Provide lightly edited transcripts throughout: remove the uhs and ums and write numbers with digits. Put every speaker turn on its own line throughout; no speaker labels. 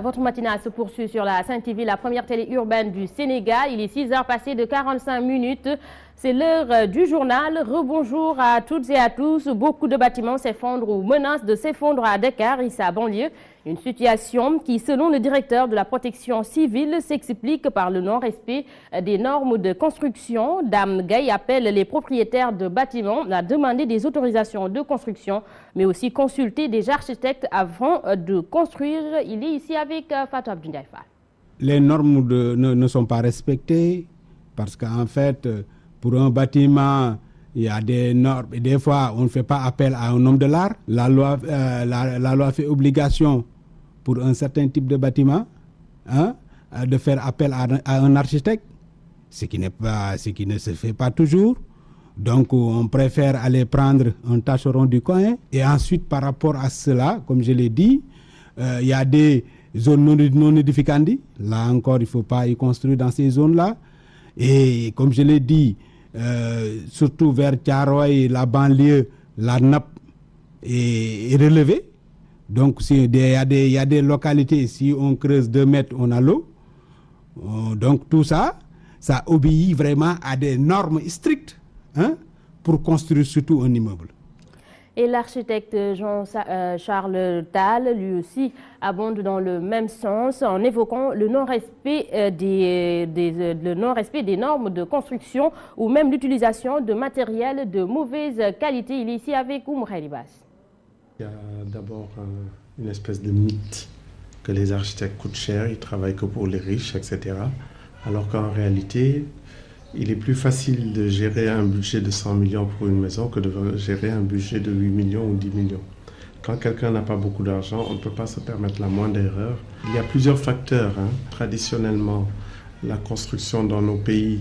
Votre matinale se poursuit sur la Sen TV, la première télé urbaine du Sénégal. Il est 6h passé de 45 minutes. C'est l'heure du journal. Rebonjour à toutes et à tous. Beaucoup de bâtiments s'effondrent ou menacent de s'effondrer à Dakar et sa banlieue. Une situation qui, selon le directeur de la protection civile, s'explique par le non-respect des normes de construction. Dame Gaye appelle les propriétaires de bâtiments à demander des autorisations de construction, mais aussi consulter des architectes avant de construire. Il est ici avec Fatou Abdoulaye Fall.
Les normes ne sont pas respectées parce qu'en fait, pour un bâtiment, il y a des normes et des fois, on ne fait pas appel à un homme de l'art. La loi fait obligation pour un certain type de bâtiment de faire appel à un architecte, ce qui ne se fait pas toujours. Donc, on préfère aller prendre un tâcheron du coin. Et ensuite, par rapport à cela, comme je l'ai dit, il y a des zones non édificantes. Là encore, il ne faut pas y construire dans ces zones-là. Et comme je l'ai dit, surtout vers Thiaroye, la banlieue, la nappe est relevée. Donc, il y a des localités, si on creuse 2 mètres, on a l'eau. Donc, tout ça, ça obéit vraiment à des normes strictes pour construire surtout un immeuble.
Et l'architecte Jean-Charles Tall, lui aussi, abonde dans le même sens en évoquant le non-respect des normes de construction ou même l'utilisation de matériel de mauvaise qualité. Il est ici avec Oumou Libas.
Il y a d'abord une espèce de mythe que les architectes coûtent cher, ils travaillent que pour les riches, etc. Alors qu'en réalité, il est plus facile de gérer un budget de 100 millions pour une maison que de gérer un budget de 8 millions ou 10 millions. Quand quelqu'un n'a pas beaucoup d'argent, on ne peut pas se permettre la moindre erreur. Il y a plusieurs facteurs. Traditionnellement, la construction dans nos pays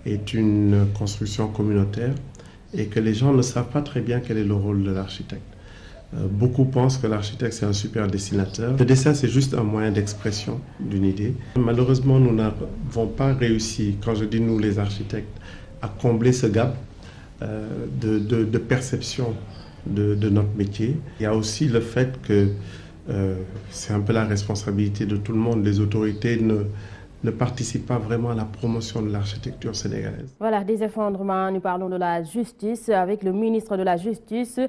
est une construction communautaire et que les gens ne savent pas très bien quel est le rôle de l'architecte. Beaucoup pensent que l'architecte, c'est un super dessinateur. Le dessin, c'est juste un moyen d'expression d'une idée. Malheureusement, nous n'avons pas réussi, quand je dis nous les architectes, à combler ce gap de perception de notre métier. Il y a aussi le fait que c'est un peu la responsabilité de tout le monde. Les autorités ne participent pas vraiment à la promotion de l'architecture sénégalaise.
Voilà, des effondrements. Nous parlons de la justice avec le ministre de la Justice.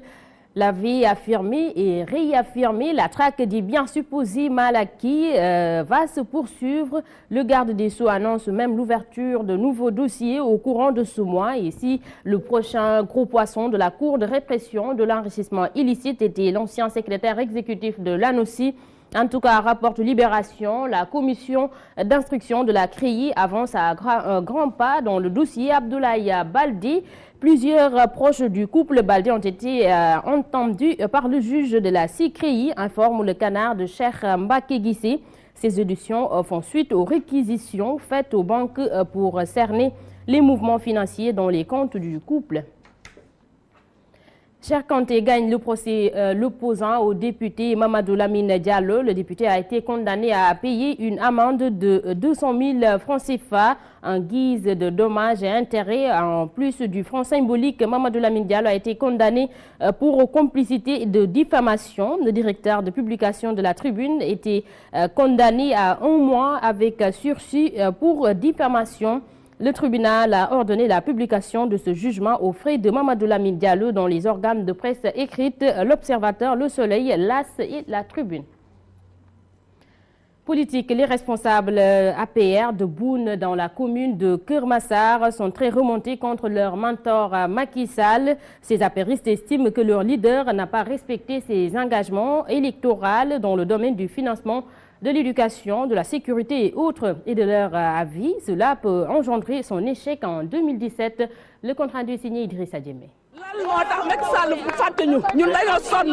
L'avait affirmé et réaffirmé, la traque des biens supposés mal acquis va se poursuivre. Le garde des Sceaux annonce même l'ouverture de nouveaux dossiers au courant de ce mois. Et si le prochain gros poisson de la Cour de répression de l'enrichissement illicite était l'ancien secrétaire exécutif de l'ANOCI, en tout cas, rapporte Libération, la commission d'instruction de la CREI avance à un grand pas dans le dossier Abdoulaye Baldé. Plusieurs proches du couple Baldé ont été entendus par le juge de la CREI, informe le Canard de Cheikh Mbacké Guissé. Ces auditions font suite aux réquisitions faites aux banques pour cerner les mouvements financiers dans les comptes du couple. Cheikh Kanté gagne le procès l'opposant au député Mamadou Lamine Diallo. Le député a été condamné à payer une amende de 200 000 francs CFA en guise de dommages et intérêts. En plus du franc symbolique, Mamadou Lamine Diallo a été condamné pour complicité de diffamation. Le directeur de publication de la Tribune était condamné à 1 mois avec sursis pour diffamation. Le tribunal a ordonné la publication de ce jugement aux frais de Mamadou Lamine Diallo dans les organes de presse écrite L'Observateur, Le Soleil, l'As et la Tribune. Politique, les responsables APR de Boune dans la commune de Keur Massar sont très remontés contre leur mentor Macky Sall. Ces apéristes estiment que leur leader n'a pas respecté ses engagements électoraux dans le domaine du financement de l'éducation, de la sécurité et autres. Et de leur avis, cela peut engendrer son échec en 2017. Le compte rendu est signé Idrissa Diémé.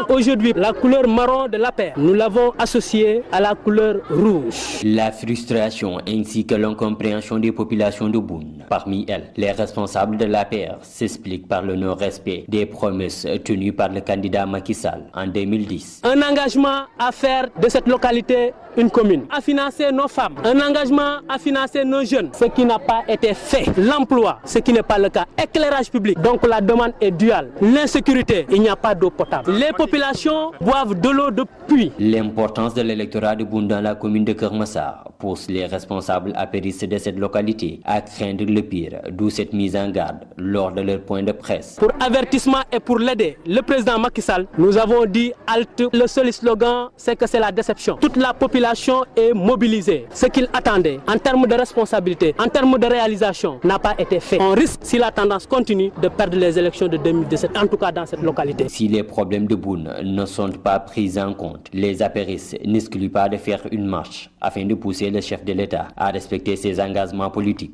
Aujourd'hui, la couleur marron de l'APR, nous l'avons associée à la couleur rouge.
La frustration ainsi que l'incompréhension des populations de Boune. Parmi elles, les responsables de l'APR s'expliquent par le non-respect des promesses tenues par le candidat Macky Sall en 2010.
Un engagement à faire de cette localité une commune, à financer nos femmes, un engagement à financer nos jeunes, ce qui n'a pas été fait. L'emploi, ce qui n'est pas le cas. Éclairage public, donc la demande est due mondiale, l'insécurité, il n'y a pas d'eau potable. Les populations boivent de l'eau de pluie.
L'importance de l'électorat de Boune dans la commune de Keur Massar pousse les responsables apéristes de cette localité à craindre le pire, d'où cette mise en garde lors de leur point de presse.
Pour avertissement et pour l'aider, le président Macky Sall, nous avons dit halte. Le seul slogan, c'est que c'est la déception. Toute la population est mobilisée. Ce qu'il attendait en termes de responsabilité, en termes de réalisation, n'a pas été fait. On risque, si la tendance continue, de perdre les élections de 2017, en tout cas dans cette localité.
Si les problèmes de Boune ne sont pas pris en compte, les apéristes n'excluent pas de faire une marche afin de pousser le chef de l'État à respecter ses engagements politiques.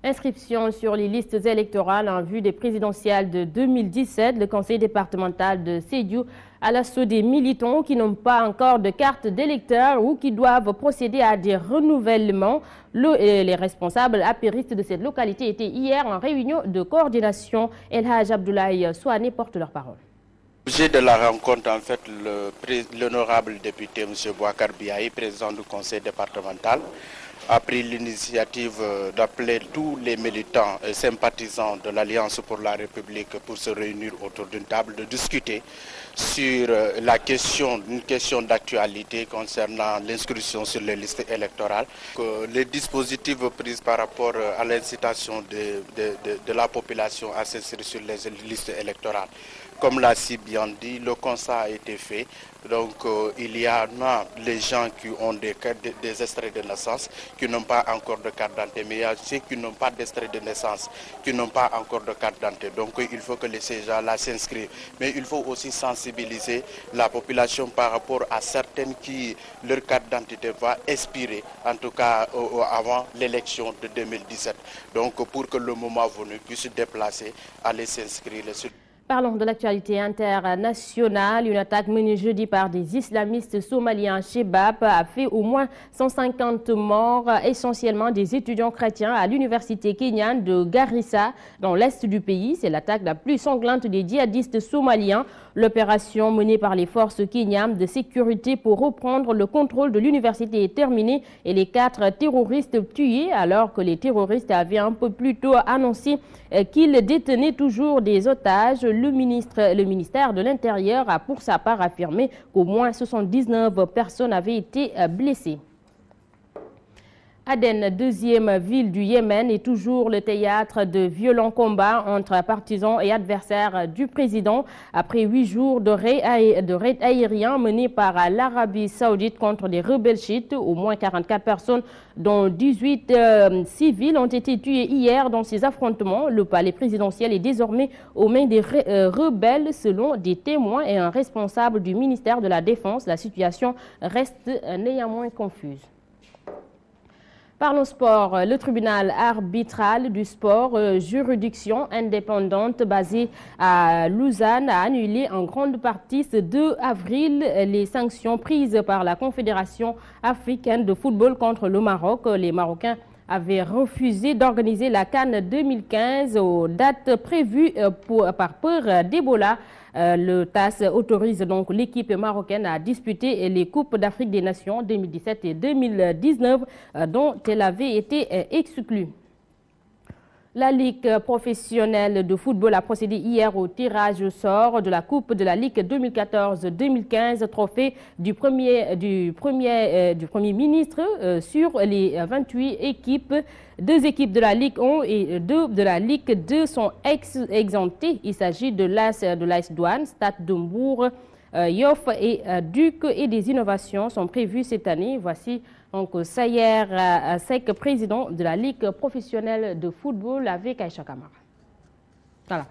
Inscription sur les listes électorales en vue des présidentielles de 2017. Le conseil départemental de Sédhiou à l'assaut des militants qui n'ont pas encore de carte d'électeur ou qui doivent procéder à des renouvellements. Les responsables apéristes de cette localité étaient hier en réunion de coordination. El Hadj Abdoulaye Souane porte leur parole.
L'objet de la rencontre, en fait, l'honorable député M. Bouakar Biaye, président du conseil départemental, a pris l'initiative d'appeler tous les militants et sympathisants de l'Alliance pour la République pour se réunir autour d'une table, de discuter sur une question d'actualité concernant l'inscription sur les listes électorales. Les dispositifs pris par rapport à l'incitation de la population à s'inscrire sur les listes électorales. Comme l'a si bien dit, le constat a été fait. Donc il y a les gens qui ont des extraits de naissance, qui n'ont pas encore de carte d'identité, mais il y a ceux qui n'ont pas d'extrait de naissance, qui n'ont pas encore de carte d'identité. Donc il faut que ces gens-là s'inscrivent. Mais il faut aussi sensibiliser la population par rapport à certaines qui, leur carte d'identité va expirer, en tout cas avant l'élection de 2017. Donc pour que le moment venu puisse se déplacer, aller s'inscrire.
Parlons de l'actualité internationale. Une attaque menée jeudi par des islamistes somaliens Shebab a fait au moins 150 morts, essentiellement des étudiants chrétiens à l'université kenyane de Garissa, dans l'est du pays. C'est l'attaque la plus sanglante des djihadistes somaliens. L'opération menée par les forces kenyanes de sécurité pour reprendre le contrôle de l'université est terminée et les 4 terroristes tués, alors que les terroristes avaient un peu plus tôt annoncé qu'ils détenaient toujours des otages. Le ministère de l'Intérieur a pour sa part affirmé qu'au moins 79 personnes avaient été blessées. Aden, deuxième ville du Yémen, est toujours le théâtre de violents combats entre partisans et adversaires du président. Après 8 jours de raid aérien menés par l'Arabie saoudite contre les rebelles chiites, au moins 44 personnes, dont 18 civils, ont été tués hier dans ces affrontements. Le palais présidentiel est désormais aux mains des rebelles, selon des témoins et un responsable du ministère de la Défense. La situation reste néanmoins confuse. Parlons sport. Le tribunal arbitral du sport, juridiction indépendante basée à Lausanne, a annulé en grande partie ce 2 avril les sanctions prises par la Confédération africaine de football contre le Maroc. Les Marocains avaient refusé d'organiser la CAN 2015 aux dates prévues par peur d'Ebola. Le TAS autorise donc l'équipe marocaine à disputer les Coupes d'Afrique des Nations 2017 et 2019 dont elle avait été exclue. La Ligue professionnelle de football a procédé hier au tirage au sort de la Coupe de la Ligue 2014-2015, trophée du Premier ministre sur les 28 équipes. 2 équipes de la Ligue 1 et 2 de la Ligue 2 sont exemptées. Il s'agit de l'AS Douane, Stade de Mbour, Yoff et Duc, et des innovations sont prévues cette année. Voici donc Sayer Sek, président de la Ligue professionnelle de football avec Aïcha Kamara. Voilà.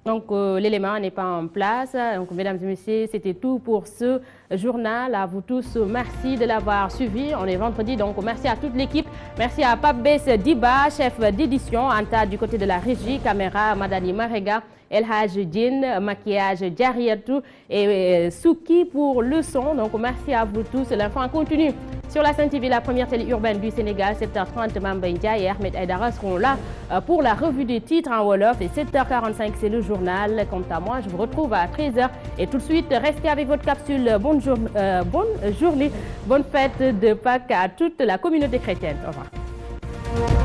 Donc l'élément n'est pas en place. Donc mesdames et messieurs, c'était tout pour ce journal. À vous tous, merci de l'avoir suivi. On est vendredi, donc merci à toute l'équipe. Merci à Pape Bess Diba, chef d'édition, Anta du côté de la régie, caméra Madani Marega, El Hadj Din, maquillage Jariatou et Souki pour le son. Donc merci à vous tous. L'info en continue sur la Sen TV, la première télé urbaine du Sénégal. 7h30, Mamba India et Ahmed Aïdara seront là pour la revue des titres en Wolof. Et 7h45, c'est le journal. Quant à moi, je vous retrouve à 13h. Et tout de suite, restez avec votre capsule. Bonne journée, bonne fête de Pâques à toute la communauté chrétienne. Au revoir.